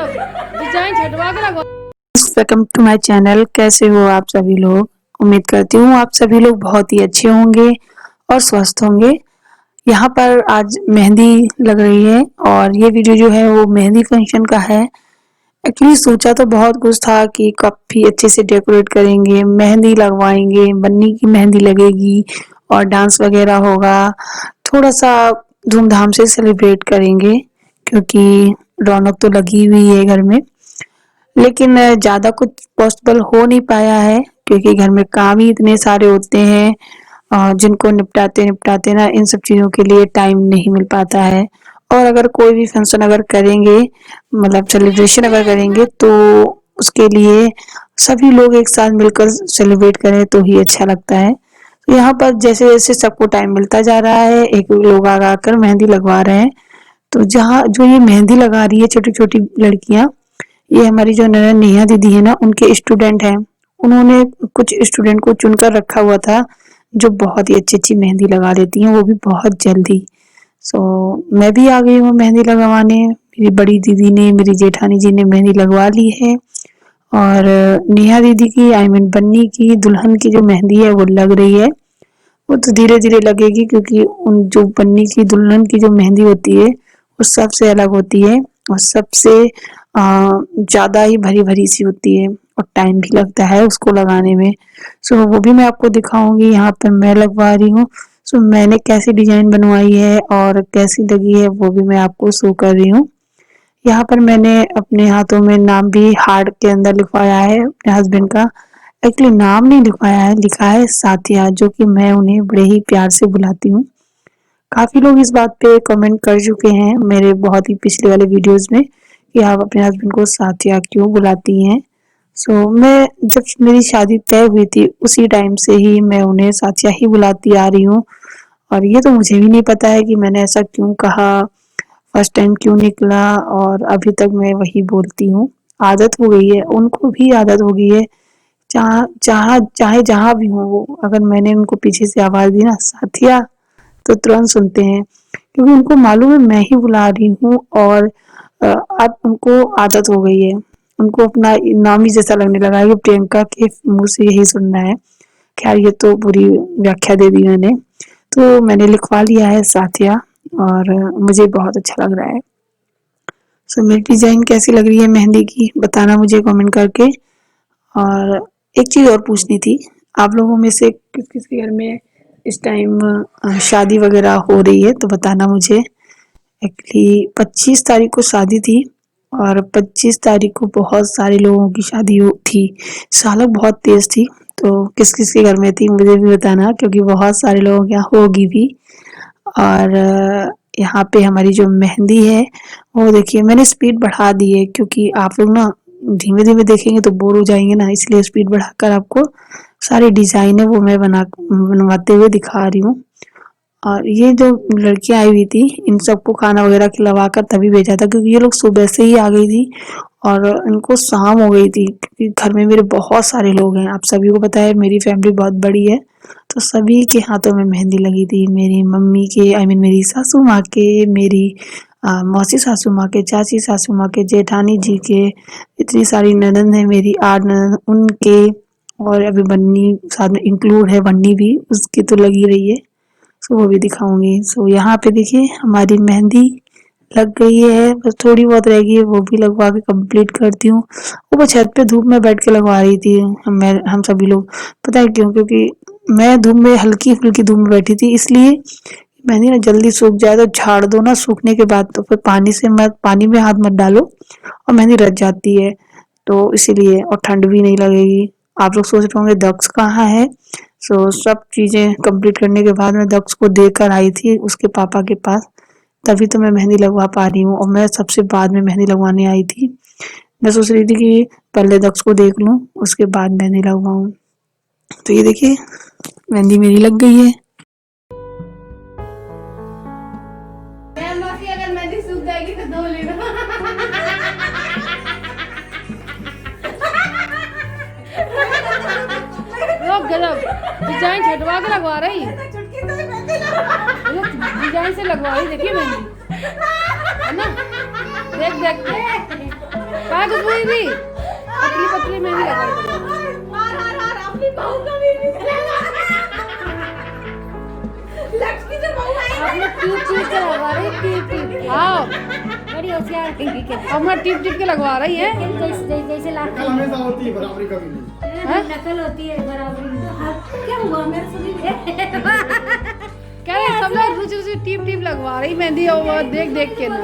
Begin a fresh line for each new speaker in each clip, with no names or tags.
Design छटवा के लगवा।
Welcome to my channel. कैसे हो आप सभी लोग? उम्मीद करती हूँ आप सभी लोग बहुत ही अच्छे होंगे और स्वस्थ होंगे। यहाँ पर आज मेहंदी लग रही है और ये वीडियो जो है वो मेहंदी फंक्शन का है। एक्चुअली सोचा तो बहुत कुछ था कि काफी अच्छे से डेकोरेट करेंगे, मेहंदी लगवाएंगे, बन्नी की मेहंदी लगेगी और डांस वगैरह होगा। थोड़ा सा धूमधाम से सेलिब्रेट करेंगे क्योंकि रौनक तो लगी हुई है घर में। लेकिन ज़्यादा कुछ पॉसिबल हो नहीं पाया है क्योंकि घर में काम ही इतने सारे होते हैं जिनको निपटाते निपटाते ना इन सब चीज़ों के लिए टाइम नहीं मिल पाता है। और अगर कोई भी फंक्शन अगर करेंगे, मतलब सेलिब्रेशन अगर करेंगे, तो उसके लिए सभी लोग एक साथ मिलकर सेलिब्रेट करें तो ही अच्छा लगता है। तो यहाँ पर जैसे जैसे सबको टाइम मिलता जा रहा है, एक लोग आकर मेहंदी लगवा रहे हैं। तो जहाँ जो ये मेहंदी लगा रही है छोटी छोटी लड़कियां, ये हमारी जो नेहा दीदी है ना, उनके स्टूडेंट हैं। उन्होंने कुछ स्टूडेंट को चुनकर रखा हुआ था जो बहुत ही अच्छी अच्छी मेहंदी लगा लेती हैं, वो भी बहुत जल्दी। मैं भी आ गई हूँ मेहंदी लगवाने। मेरी बड़ी दीदी ने, मेरी जेठानी जी ने मेहंदी लगवा ली है और नेहा दीदी की, आई मीन बन्नी की दुल्हन की जो मेहंदी है वो लग रही है। वो तो धीरे धीरे लगेगी क्योंकि उन जो बन्नी की दुल्हन की जो मेहंदी होती है वो सबसे अलग होती है और सबसे ज़्यादा ही भरी भरी सी होती है और टाइम भी लगता है उसको लगाने में। वो भी मैं आपको दिखाऊंगी। यहाँ पर मैं लगवा रही हूँ। मैंने कैसी डिजाइन बनवाई है और कैसी लगी है वो भी मैं आपको शो कर रही हूँ। यहाँ पर मैंने अपने हाथों में नाम भी हार्ट के अंदर लिखवाया है अपने हस्बैंड का। एक्चुअली नाम नहीं लिखवाया है, लिखा है साथिया, जो कि मैं उन्हें बड़े ही प्यार से बुलाती हूँ। काफी लोग इस बात पे कमेंट कर चुके हैं मेरे बहुत ही पिछले वाले वीडियोस में कि आप अपने हस्बैंड को साथिया क्यों बुलाती हैं। मैं जब मेरी शादी तय हुई थी उसी टाइम से ही मैं उन्हें साथिया ही बुलाती आ रही हूँ और ये तो मुझे भी नहीं पता है कि मैंने ऐसा क्यों कहा, फर्स्ट टाइम क्यों निकला, और अभी तक मैं वही बोलती हूँ। आदत हो गई है, उनको भी आदत हो गई है। चाहे जहाँ भी हो वो, अगर मैंने उनको पीछे से आवाज दी ना साथिया, तो तुरंत सुनते हैं क्योंकि उनको मालूम है मैं ही बुला रही हूँ और अब उनको आदत हो गई है। उनको अपना नाम ही जैसा लगने लगा है कि प्रियंका के मुंह से यही सुनना है। खैर ये तो पूरी व्याख्या दे दी मैंने। तो मैंने लिखवा लिया है साथिया और मुझे बहुत अच्छा लग रहा है। मेरी डिजाइन कैसी लग रही है मेहंदी की बताना मुझे कमेंट करके। और एक चीज और पूछनी थी, आप लोगों में से किस किस के घर में इस टाइम शादी वगैरह हो रही है तो बताना मुझे। एक्चुअली 25 तारीख को शादी थी और 25 तारीख को बहुत सारे लोगों की शादी थी। सालक बहुत तेज थी। तो किस किस के घर में थी मुझे भी बताना क्योंकि बहुत सारे लोगों के यहाँ होगी भी। और यहाँ पे हमारी जो मेहंदी है वो देखिए मैंने स्पीड बढ़ा दी है क्योंकि आप लोग ना धीमे धीमे देखेंगे तो बोर हो जाएंगे ना, इसलिए स्पीड बढ़ाकर आपको सारी डिजाइन है वो मैं बनवाते हुए दिखा रही हूँ। और ये जो लड़कियां आई हुई थी इन सबको खाना वगैरह खिलवा कर तभी भेजा था क्योंकि ये लोग सुबह से ही आ गई थी और इनको शाम हो गई थी क्योंकि घर में मेरे बहुत सारे लोग हैं। आप सभी को पता है मेरी फैमिली बहुत बड़ी है। तो सभी के हाथों में मेहंदी लगी थी, मेरी मम्मी के, आई मीन मेरी सासू माँ के, मेरी मौसी सासू माँ के, चाची सासू माँ के, जेठानी जी के, इतनी सारी ननद है मेरी, 8 ननद उनके, और अभी बन्नी साथ में इंक्लूड है, बन्नी भी उसकी तो लगी रही है। वो भी दिखाऊंगी। यहाँ पे देखिए हमारी मेहंदी लग गई है, बस थोड़ी बहुत रह गई है वो भी लगवा के कंप्लीट करती हूँ। ऊपर छत पे धूप में बैठ के लगवा रही थी हम सभी लोग। पता है क्यों? क्योंकि मैं धूप में, हल्की फुल्की धूप में बैठी थी, इसलिए मेहंदी ना जल्दी सूख जाए तो झाड़ दो ना, सूखने के बाद तो फिर पानी में हाथ मत डालो और मेहंदी रच जाती है, तो इसीलिए। और ठंड भी नहीं लगेगी। आप लोग सोच रहे होंगे दक्ष कहाँ है। सब चीजें कंप्लीट करने के बाद मैं दक्ष को देकर आई थी उसके पापा के पास, तभी तो मैं मेहंदी लगवा पा रही हूँ और मैं सबसे बाद में मेहंदी लगवाने आई थी। मैं सोच रही थी कि पहले दक्ष को देख लूं उसके बाद मेहंदी लगवाऊं। तो ये देखिए मेहंदी मेरी लग गई है।
अगर मेहंदी सूख जाएगी तो धो लेना। गलत डिजाइन छटवा के लगवा रही, डिजाइन से लगवा रही, देखिए मेहंदी है ना, देख देख के काय कुछ हुई थी, पतली पतली मेहंदी लगा अपने टीप के लगवा रही, टीप हाँ बड़ी होशियार अपना टीप के लगवा रही है।
जैसे नकल हमेशा होती है, बराबरी कभी नहीं। नकल होती है, बराबरी क्या हुआ मेरे से?
क्या है सब लोग रुचि रुचि टीप लगवा रही मेहंदी और वो देख देख के ना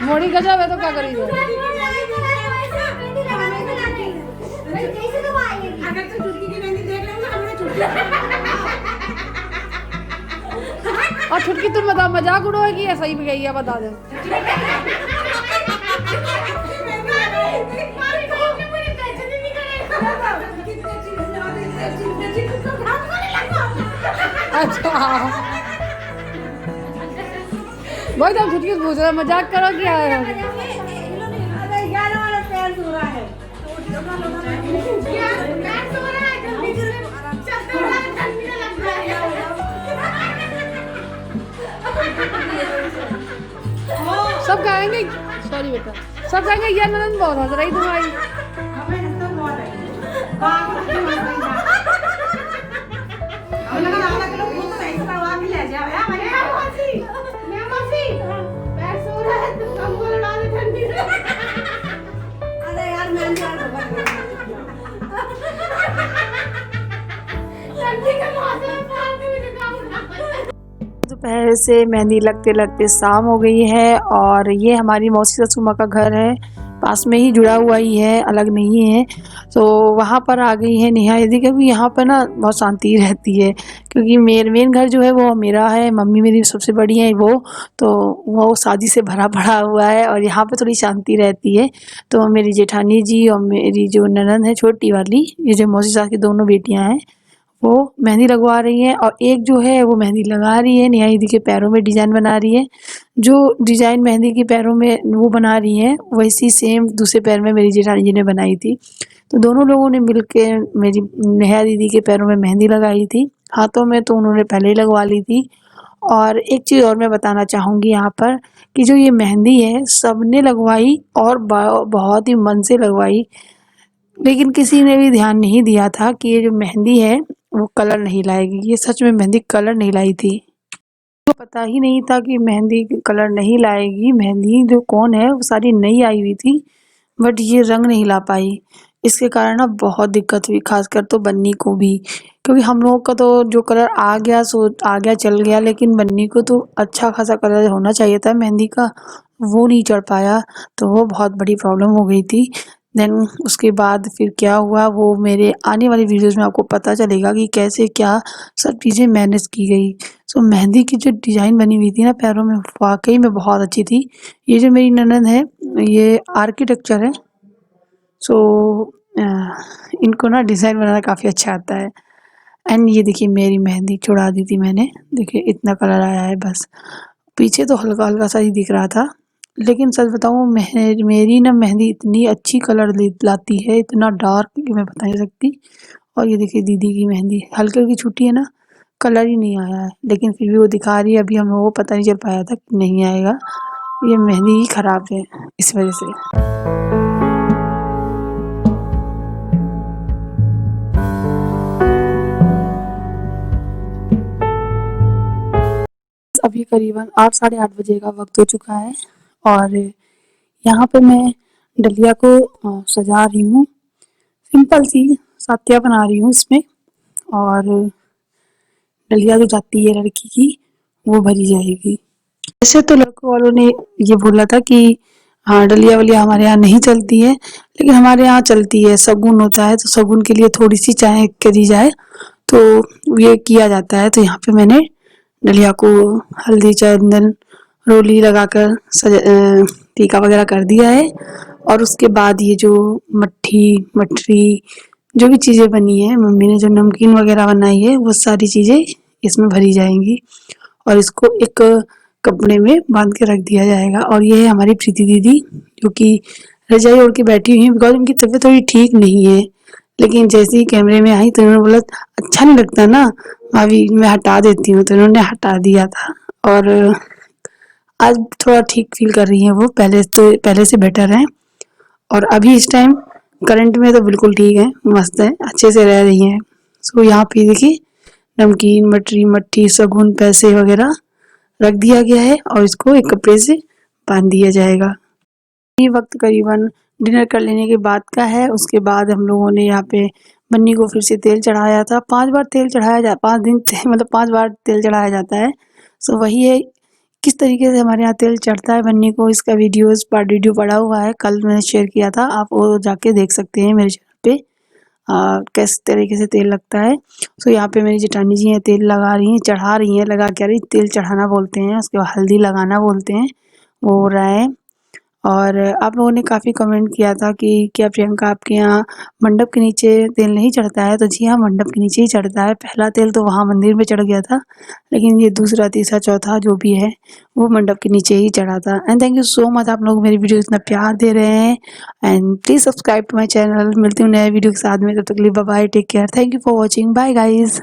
मोड़ी गजब है तो क्या करी जाए। और छुटकी तुम बता मजाक उड़ोगी या सही में गई है बता दो। अच्छा भाई तुम छुटकी से पूछ रहे मजाक करो क्या है? सब कहेंगे सॉरी बेटा, सब कहेंगे यार ननद बहुत हंस रही तुम्हारी।
दोपहर से मेहंदी लगते लगते शाम हो गई है और ये हमारी मौसी ससुर माँ का घर है, पास में ही जुड़ा हुआ ही है, अलग नहीं है। तो वहाँ पर आ गई है नेहा दीदी, क्योंकि यहाँ पर ना बहुत शांति रहती है, क्योंकि मेन घर जो है वो मेरा है, मम्मी मेरी सबसे बड़ी है वो, तो वो शादी से भरा पड़ा हुआ है और यहाँ पर थोड़ी शांति रहती है। तो मेरी जेठानी जी और मेरी जो ननद है छोटी वाली, ये जो मौसी सास की दोनों बेटियाँ हैं, वो मेहंदी लगवा रही है और एक जो है वो मेहंदी लगा रही है, नेहा दीदी के पैरों में डिजाइन बना रही है। जो डिजाइन मेहंदी के पैरों में वो बना रही है वैसी सेम दूसरे पैर में मेरी जेठानी जी ने बनाई थी। तो दोनों लोगों ने मिलकर मेरी नेहा दीदी के पैरों में मेहंदी लगाई थी, हाथों में तो उन्होंने पहले ही लगवा ली थी। और एक चीज़ और मैं बताना चाहूँगी यहाँ पर कि जो ये मेहंदी है सबने लगवाई और बहुत ही मन से लगवाई, लेकिन किसी ने भी ध्यान नहीं दिया था कि ये जो मेहंदी है वो कलर नहीं लाएगी। ये सच में मेहंदी कलर नहीं लाई थी, तो पता ही नहीं था कि मेहंदी कलर नहीं लाएगी। मेहंदी जो कौन है वो सारी नई आई हुई थी, बट ये रंग नहीं ला पाई। इसके कारण ना बहुत दिक्कत हुई, खासकर तो बन्नी को भी, क्योंकि हम लोगों का तो जो कलर आ गया सो आ गया चल गया, लेकिन बन्नी को तो अच्छा खासा कलर होना चाहिए था मेहंदी का, वो नहीं चढ़ पाया, तो वो बहुत बड़ी प्रॉब्लम हो गई थी। देन उसके बाद फिर क्या हुआ वो मेरे आने वाली वीडियोज़ में आपको पता चलेगा कि कैसे क्या सब चीज़ें मैनेज की गई। सो मेहंदी की जो डिज़ाइन बनी हुई थी ना पैरों में, वाकई में बहुत अच्छी थी। ये जो मेरी ननद है ये आर्किटेक्चर है, सो इनको ना डिज़ाइन बनाना काफ़ी अच्छा आता है। एंड ये देखिए मेरी मेहंदी छुड़ा दी थी मैंने, देखिए इतना कलर आया है, बस पीछे तो हल्का हल्का सा ही दिख रहा था, लेकिन सच बताऊँ मेरी ना मेहंदी इतनी अच्छी कलर लाती है, इतना डार्क कि मैं बता नहीं सकती। और ये देखिए दीदी की मेहंदी हल्की हल्की छुट्टी है ना, कलर ही नहीं आया है, लेकिन फिर भी वो दिखा रही है। अभी हम लोगों को पता नहीं चल पाया था कि नहीं आएगा, ये मेहंदी ही ख़राब है इस वजह से। अभी करीबन 8 साढ़े 8 बजे का वक्त हो चुका है और यहाँ पे मैं डलिया को सजा रही हूँ, सिंपल सी सात्या बना रही हूँ इसमें। और डलिया जो जाती है लड़की की वो भरी जाएगी। वैसे तो लड़कों वालों ने ये बोला था कि हाँ डलिया वलिया हमारे यहाँ नहीं चलती है, लेकिन हमारे यहाँ चलती है, शगुन होता है तो शगुन के लिए थोड़ी सी चाय करी जाए तो ये किया जाता है। तो यहाँ पे मैंने डलिया को हल्दी चंदन रोली लगाकर टीका वगैरह कर दिया है। और उसके बाद ये जो मठरी जो भी चीज़ें बनी है, मम्मी ने जो नमकीन वगैरह बनाई है वो सारी चीज़ें इसमें भरी जाएंगी और इसको एक कपड़े में बांध के रख दिया जाएगा। और ये है हमारी प्रीति दीदी जो कि रजाई ओढ़ के बैठी हुई है, बिकॉज उनकी तबीयत थोड़ी ठीक नहीं है, लेकिन जैसे ही कैमरे में आई तो उन्होंने बोला अच्छा नहीं लगता ना अभी मैं हटा देती हूँ, तो इन्होंने हटा दिया था। और आज थोड़ा ठीक फील कर रही हैं वो, पहले से बेटर है। और अभी इस टाइम करंट में तो बिल्कुल ठीक है, मस्त है, अच्छे से रह रही हैं। सो यहाँ पे देखिए नमकीन, मटरी, मट्ठी, शगुन, पैसे वगैरह रख दिया गया है और इसको एक कपड़े से बांध दिया जाएगा। ये वक्त करीबन डिनर कर लेने के बाद का है। उसके बाद हम लोगों ने यहाँ पे बन्नी को फिर से तेल चढ़ाया था। 5 बार तेल चढ़ाया जा 5 दिन मतलब 5 बार तेल चढ़ाया जाता है। सो वही है किस तरीके से हमारे यहाँ तेल चढ़ता है बन्नी को, इसका पार्ट वीडियो पड़ा हुआ है, कल मैंने शेयर किया था, आप वो जाके देख सकते हैं मेरे चैनल पे किस तरीके से तेल लगता है। सो यहाँ पे मेरी जेठानी जी हैं, तेल लगा रही हैं, चढ़ा रही हैं, लगा क्या रही, तेल चढ़ाना बोलते हैं, उसके बाद हल्दी लगाना बोलते हैं, वो हो रहा है। और आप लोगों ने काफ़ी कमेंट किया था कि क्या प्रियंका आपके यहाँ मंडप के नीचे तेल नहीं चढ़ता है? तो जी हाँ, मंडप के नीचे ही चढ़ता है। पहला तेल तो वहाँ मंदिर में चढ़ गया था, लेकिन ये दूसरा, तीसरा, चौथा जो भी है वो मंडप के नीचे ही चढ़ा था। And thank you so much, आप लोग मेरी वीडियो इतना प्यार दे रहे हैं। And please subscribe to my channel. मिलती हूँ नए वीडियो के साथ में, तब तक के लिए bye bye, take care, thank you for watching, bye guys.